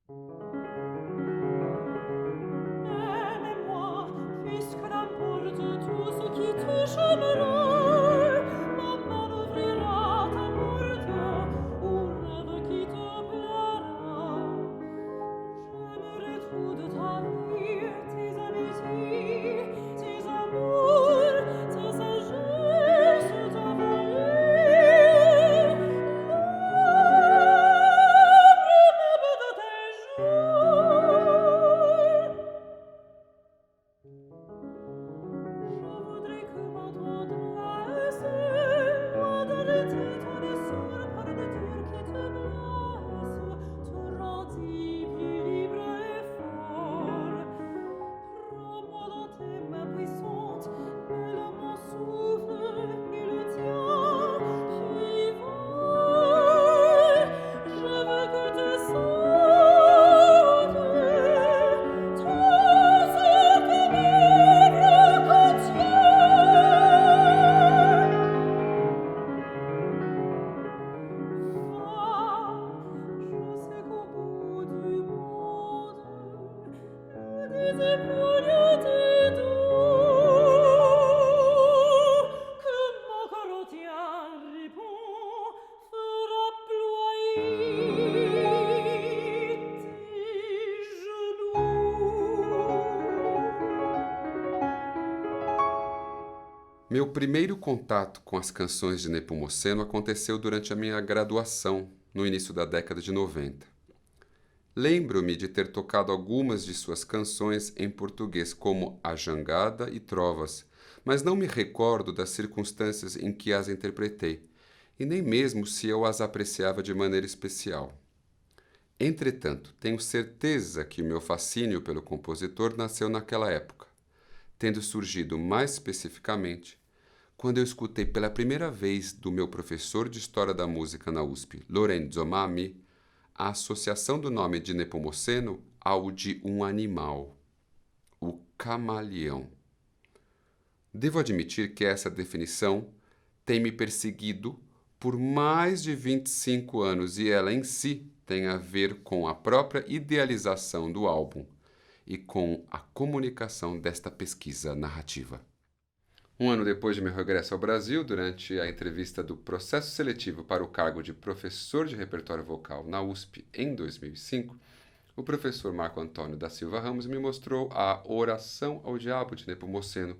Aime-moi, puisque n'importe tout ce qui te gênerait. Ma main ouvrira ta porte, ou rêve qui te plaira. J'aimerai tout de ta vie, tes amitiés, tes amours, ta sagesse, ta folie. L'ombre même de tes jours. Je voudrais que ma tendresse, loin de l'été ton essor par le dur qui te blesse, te rendit plus libre et fort. Prends-moi dans tes mains puissantes, mêle mon souffle et le tien qui vole. Je veux que tu sentes tout ce que vivre contient. Je sais qu'au bout du monde, des épaules tes dos, que mon corps entier répond, fera ployer tes genoux. Meu primeiro contato com as canções de Nepomuceno aconteceu durante a minha graduação, no início da década de 90. Lembro-me de ter tocado algumas de suas canções em português, como A Jangada e Trovas, mas não me recordo das circunstâncias em que as interpretei, e nem mesmo se eu as apreciava de maneira especial. Entretanto, tenho certeza que o meu fascínio pelo compositor nasceu naquela época, tendo surgido mais especificamente quando eu escutei pela primeira vez do meu professor de História da Música na USP, Lorenzo Mammi, a associação do nome de Nepomuceno ao de um animal, o camaleão. Devo admitir que essa definição tem me perseguido por mais de 25 anos e ela em si tem a ver com a própria idealização do álbum e com a comunicação desta pesquisa narrativa. Um ano depois de meu regresso ao Brasil, durante a entrevista do processo seletivo para o cargo de professor de repertório vocal na USP em 2005, o professor Marco Antônio da Silva Ramos me mostrou a Oração ao Diabo de Nepomuceno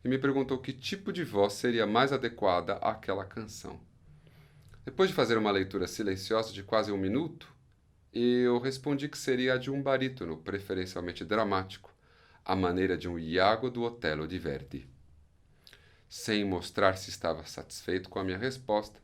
e me perguntou que tipo de voz seria mais adequada àquela canção. Depois de fazer uma leitura silenciosa de quase um minuto, eu respondi que seria a de um barítono, preferencialmente dramático, à maneira de um Iago do Otelo de Verdi. Sem mostrar se estava satisfeito com a minha resposta,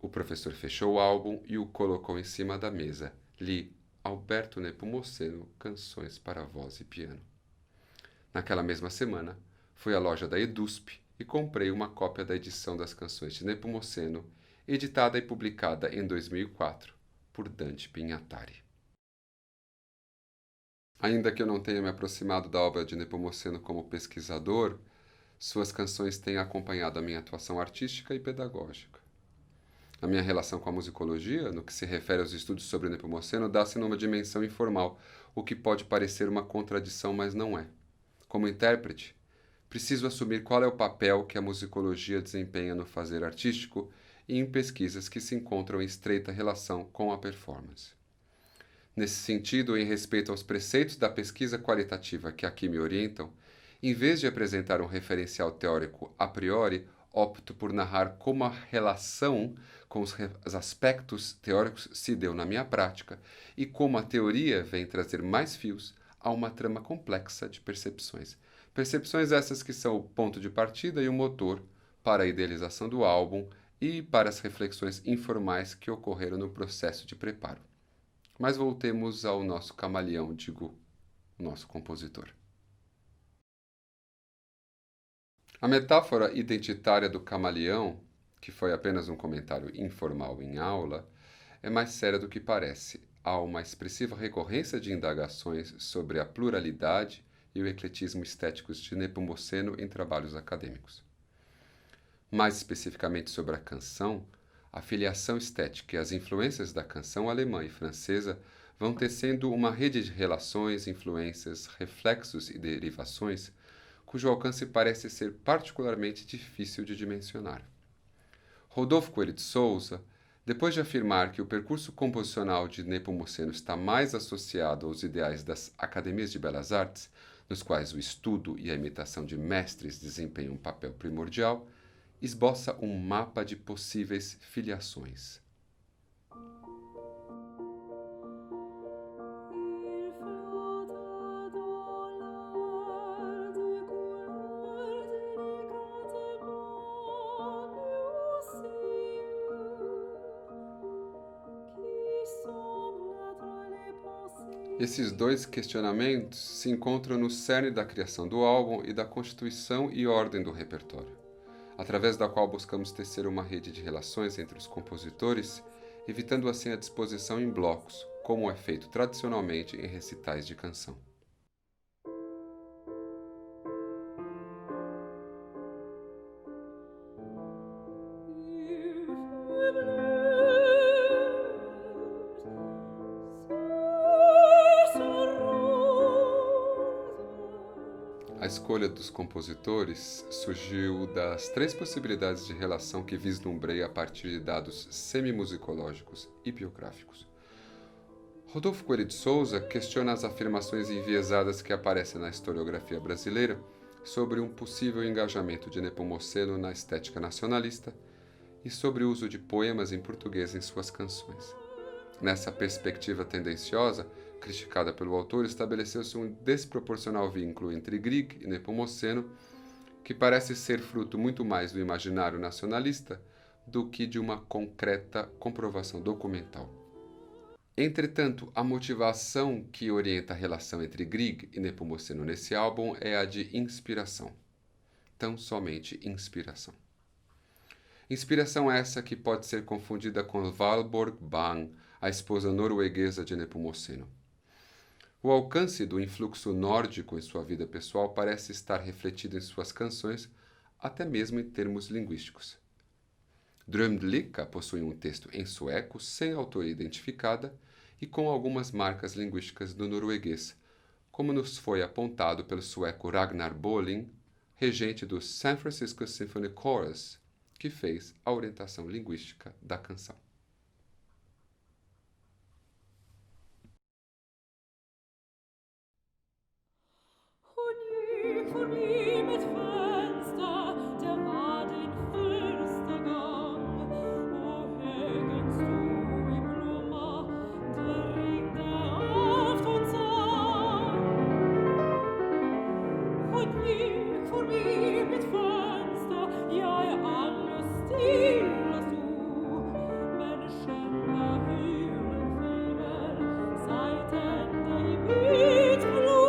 o professor fechou o álbum e o colocou em cima da mesa. Li Alberto Nepomuceno, Canções para Voz e Piano. Naquela mesma semana, fui à loja da EDUSP e comprei uma cópia da edição das canções de Nepomuceno, editada e publicada em 2004 por Dante Pinhatari. Ainda que eu não tenha me aproximado da obra de Nepomuceno como pesquisador, suas canções têm acompanhado a minha atuação artística e pedagógica. A minha relação com a musicologia, no que se refere aos estudos sobre Nepomuceno, dá-se numa dimensão informal, o que pode parecer uma contradição, mas não é. Como intérprete, preciso assumir qual é o papel que a musicologia desempenha no fazer artístico e em pesquisas que se encontram em estreita relação com a performance. Nesse sentido, em respeito aos preceitos da pesquisa qualitativa que aqui me orientam, em vez de apresentar um referencial teórico a priori, opto por narrar como a relação com os aspectos teóricos se deu na minha prática e como a teoria vem trazer mais fios a uma trama complexa de percepções. Percepções essas que são o ponto de partida e o motor para a idealização do álbum e para as reflexões informais que ocorreram no processo de preparo. Mas voltemos ao nosso camaleão, digo, nosso compositor. A metáfora identitária do camaleão, que foi apenas um comentário informal em aula, é mais séria do que parece. Há uma expressiva recorrência de indagações sobre a pluralidade e o ecletismo estéticos de Nepomuceno em trabalhos acadêmicos. Mais especificamente sobre a canção, a filiação estética e as influências da canção alemã e francesa vão tecendo uma rede de relações, influências, reflexos e derivações cujo alcance parece ser particularmente difícil de dimensionar. Rodolfo Coelho de Souza, depois de afirmar que o percurso composicional de Nepomuceno está mais associado aos ideais das academias de belas artes, nos quais o estudo e a imitação de mestres desempenham um papel primordial, esboça um mapa de possíveis filiações. Esses dois questionamentos se encontram no cerne da criação do álbum e da constituição e ordem do repertório, através da qual buscamos tecer uma rede de relações entre os compositores, evitando assim a disposição em blocos, como é feito tradicionalmente em recitais de canção. A escolha dos compositores surgiu das três possibilidades de relação que vislumbrei a partir de dados semimusicológicos e biográficos. Rodolfo Coelho de Souza questiona as afirmações enviesadas que aparecem na historiografia brasileira sobre um possível engajamento de Nepomuceno na estética nacionalista e sobre o uso de poemas em português em suas canções. Nessa perspectiva tendenciosa, criticada pelo autor, estabeleceu-se um desproporcional vínculo entre Grieg e Nepomuceno, que parece ser fruto muito mais do imaginário nacionalista do que de uma concreta comprovação documental. Entretanto, a motivação que orienta a relação entre Grieg e Nepomuceno nesse álbum é a de inspiração. Tão somente inspiração. Inspiração essa que pode ser confundida com Valborg Bang, a esposa norueguesa de Nepomuceno. O alcance do influxo nórdico em sua vida pessoal parece estar refletido em suas canções, até mesmo em termos linguísticos. Drömlika possui um texto em sueco, sem autoria identificada e com algumas marcas linguísticas do norueguês, como nos foi apontado pelo sueco Ragnar Bolin, regente do San Francisco Symphony Chorus, que fez a orientação linguística da canção. Vor ihm mit Fenster, der war den Fenstergang. O hängst du im Blommer, der Ring, der oft uns sah. Und lieg vor ihm mit Fenster, ja, alles stille so. Menschen da hören Fieber, seit Ende im Mitflug.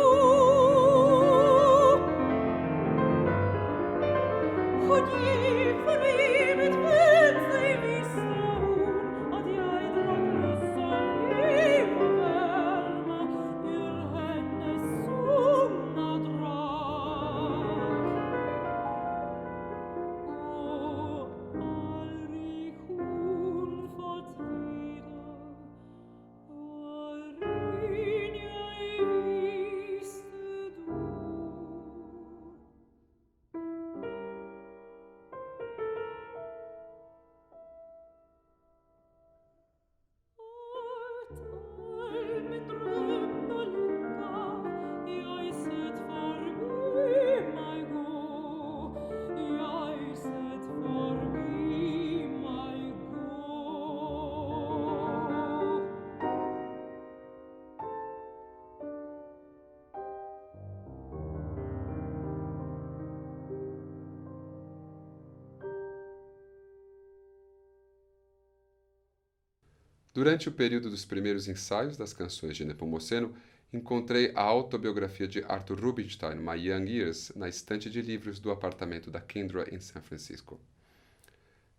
Durante o período dos primeiros ensaios das canções de Nepomuceno, encontrei a autobiografia de Arthur Rubinstein, My Young Years, na estante de livros do apartamento da Kendra em São Francisco.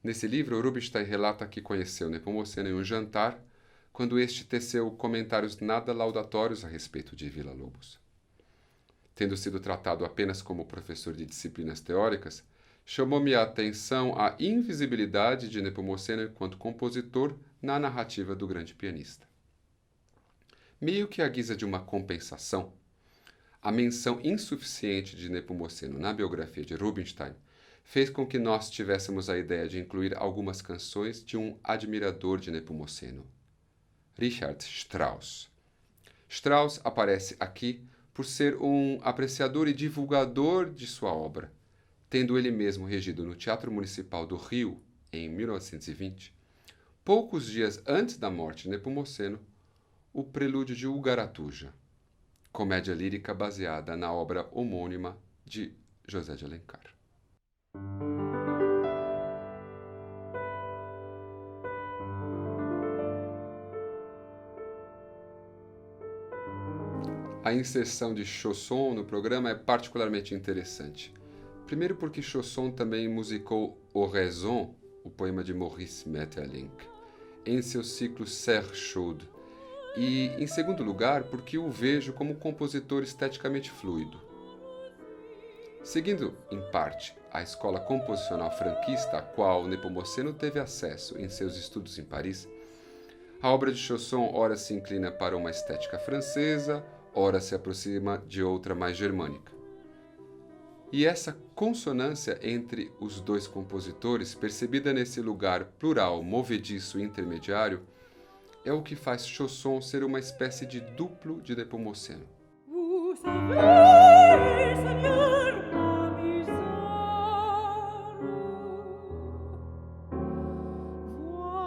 Nesse livro, Rubinstein relata que conheceu Nepomuceno em um jantar, quando este teceu comentários nada laudatórios a respeito de Villa-Lobos. Tendo sido tratado apenas como professor de disciplinas teóricas, chamou-me a atenção a invisibilidade de Nepomuceno enquanto compositor na narrativa do grande pianista. Meio que à guisa de uma compensação, a menção insuficiente de Nepomuceno na biografia de Rubinstein fez com que nós tivéssemos a ideia de incluir algumas canções de um admirador de Nepomuceno, Richard Strauss. Strauss aparece aqui por ser um apreciador e divulgador de sua obra, tendo ele mesmo regido no Teatro Municipal do Rio, em 1920, poucos dias antes da morte de Nepomuceno, o Prelúdio de Ugaratuja, comédia lírica baseada na obra homônima de José de Alencar. A inserção de Chausson no programa é particularmente interessante. Primeiro porque Chausson também musicou Oraison, o poema de Maurice Maeterlinck, em seu ciclo Serre Chaude, e, em segundo lugar, porque o vejo como um compositor esteticamente fluido. Seguindo, em parte, a escola composicional franquista a qual Nepomuceno teve acesso em seus estudos em Paris, a obra de Chausson ora se inclina para uma estética francesa, ora se aproxima de outra mais germânica. E essa consonância entre os dois compositores, percebida nesse lugar plural, movediço e intermediário, é o que faz Chausson ser uma espécie de duplo de Nepomuceno. Vous savez, Seigneur, ma misère.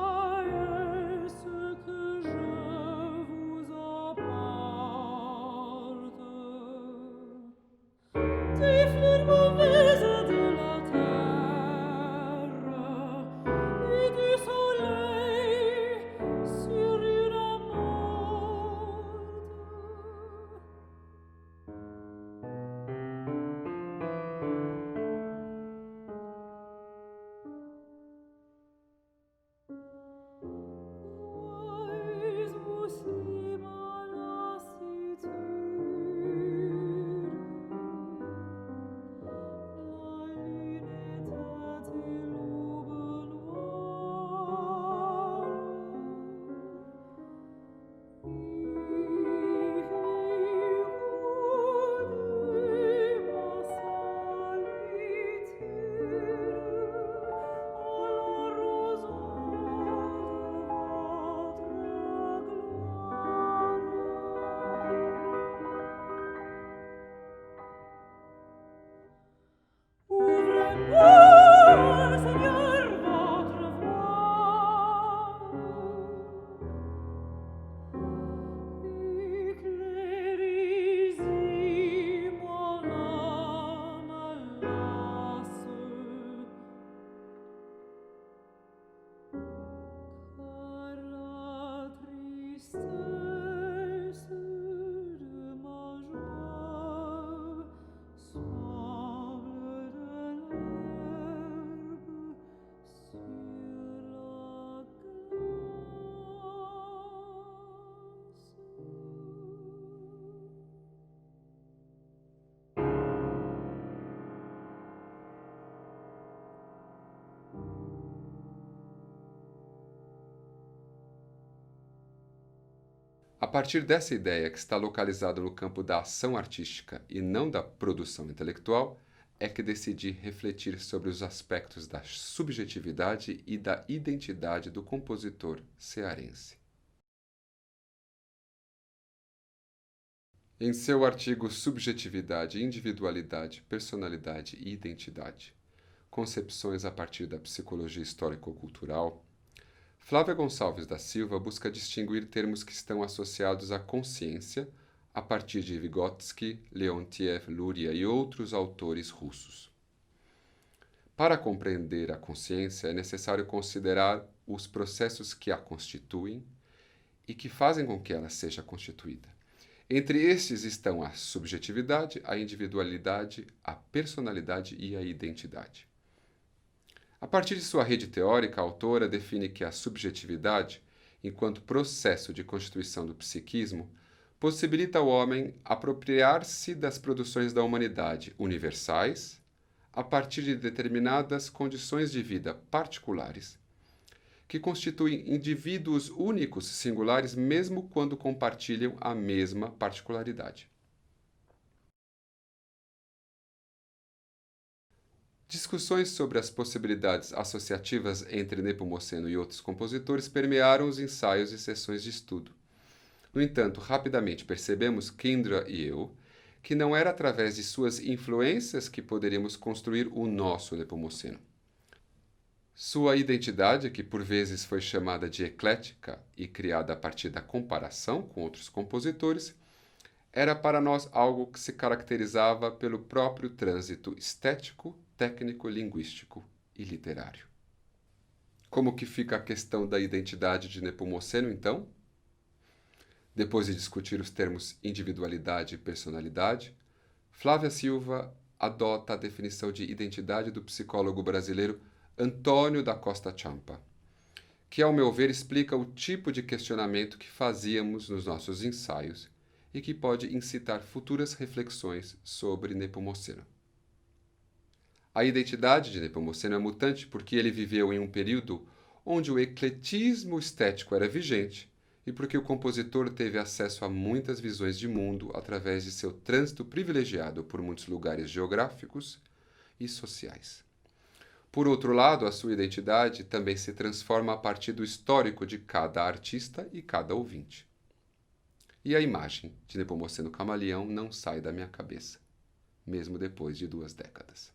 Voyez ce que je vous apporte. Des fleurs mauvaises de la terre et du soleil sur une amande. Vois aussi ma lassitude, la lune éteinte et l'aube noire. Ouvrez-moi, Seigneur, votre voix. Éclairez-y mon âme lasse, car la tristesse de ma joie semble de l'herbe sur la glace. A partir dessa ideia que está localizada no campo da ação artística e não da produção intelectual, é que decidi refletir sobre os aspectos da subjetividade e da identidade do compositor cearense. Em seu artigo Subjetividade, Individualidade, Personalidade e Identidade, concepções a partir da psicologia histórico-cultural, Flávia Gonçalves da Silva busca distinguir termos que estão associados à consciência a partir de Vygotsky, Leontiev, Luria e outros autores russos. Para compreender a consciência, é necessário considerar os processos que a constituem e que fazem com que ela seja constituída. Entre estes estão a subjetividade, a individualidade, a personalidade e a identidade. A partir de sua rede teórica, a autora define que a subjetividade, enquanto processo de constituição do psiquismo, possibilita ao homem apropriar-se das produções da humanidade universais a partir de determinadas condições de vida particulares, que constituem indivíduos únicos singulares mesmo quando compartilham a mesma particularidade. Discussões sobre as possibilidades associativas entre Nepomuceno e outros compositores permearam os ensaios e sessões de estudo. No entanto, rapidamente percebemos, Kyndra e eu, que não era através de suas influências que poderíamos construir o nosso Nepomuceno. Sua identidade, que por vezes foi chamada de eclética e criada a partir da comparação com outros compositores, era para nós algo que se caracterizava pelo próprio trânsito estético, técnico, linguístico e literário. Como que fica a questão da identidade de Nepomuceno, então? Depois de discutir os termos individualidade e personalidade, Flávia Silva adota a definição de identidade do psicólogo brasileiro Antônio da Costa Champa, que, ao meu ver, explica o tipo de questionamento que fazíamos nos nossos ensaios e que pode incitar futuras reflexões sobre Nepomuceno. A identidade de Nepomuceno é mutante porque ele viveu em um período onde o ecletismo estético era vigente e porque o compositor teve acesso a muitas visões de mundo através de seu trânsito privilegiado por muitos lugares geográficos e sociais. Por outro lado, a sua identidade também se transforma a partir do histórico de cada artista e cada ouvinte. E a imagem de Nepomuceno Camaleão não sai da minha cabeça, mesmo depois de 2 décadas.